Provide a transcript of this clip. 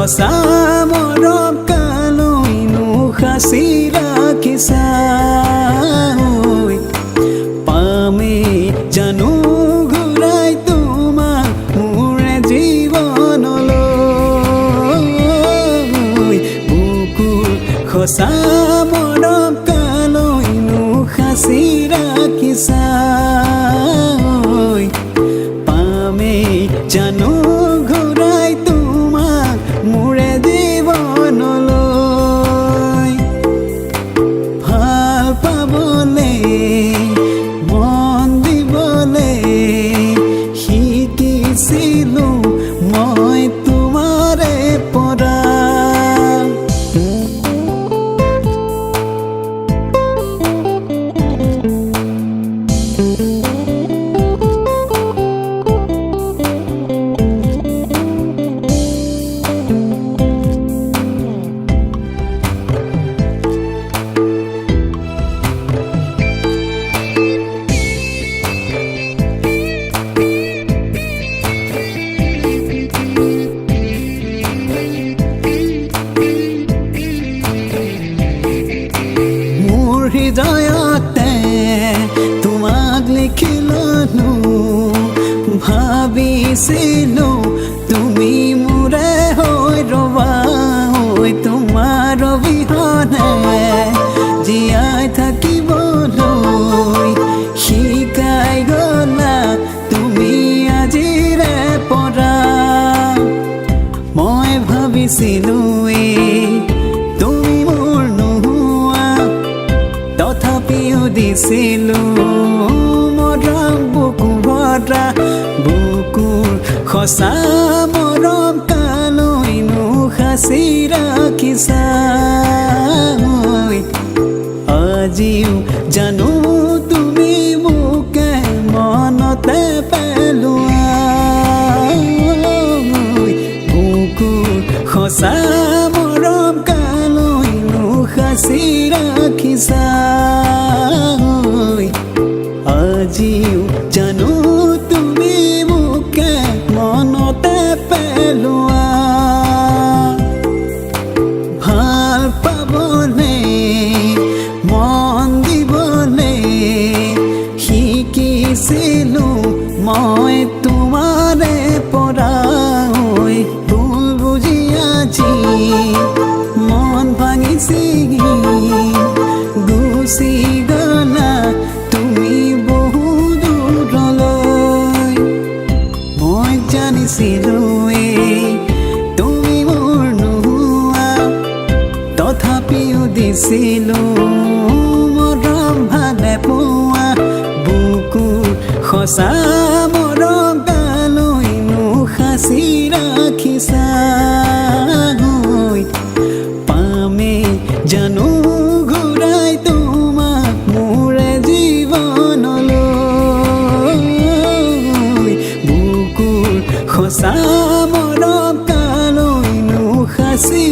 সঁচা মৰম কালৈনো সাঁচি ৰাখিছা পামেই জানো ঘূৰাই তোমাক মোৰে জীৱনলৈ বুকুৰ সঁচা মৰম কালৈনো সাঁচি ৰাখিছা পামেই জানো ঘূৰাই তোমাক মোৰে জীৱনলৈ ভাল পাবলে মন দিবলে শিকিছিলো মই তোমাৰে পৰা হৃদয়তে তোমাক লিখিলনো ভাবিছিলো তুমি মোৰে হৈ ৰবা হৈ তোমাৰ অবিহনে জীয়াই থাকিবলৈ শিকাই গলা তুমি আজিৰে পৰা মই ভাবিছিলো তুমি মোৰ নোহোৱা তথাপিও দিছিলো মৰম বুকু ভৰা বুকুৰ সঁচা মৰম কালৈনো সাঁচি ৰাখিছা আজিও জানো তুমি মোকে মনতে পেলোৱা বুকুৰ সঁচা মৰম কালৈনো সাঁচি ৰাখিছা আজিও জানো তুমি মোকে মনতে পেলোৱা ভাল পাবলে মন দিবলে শিকিছিলো মই তোমাৰে পৰা ভুল বুজি আজি মন ভাঙিছি গুচি গলা তুমি বহু দূৰলৈ মই জানিছিলো তুমি মোৰ নোহোৱা তথাপিও দিছিলো মৰম ভালে পোৱা বুকুৰ সঁচা মৰম কালৈনো সাঁচি ৰাখিছা পামেই জানো ঘূৰাই তোমাক মোৰে জীৱনলৈ বুকুৰ সঁচা মৰম কালৈনো সাঁচি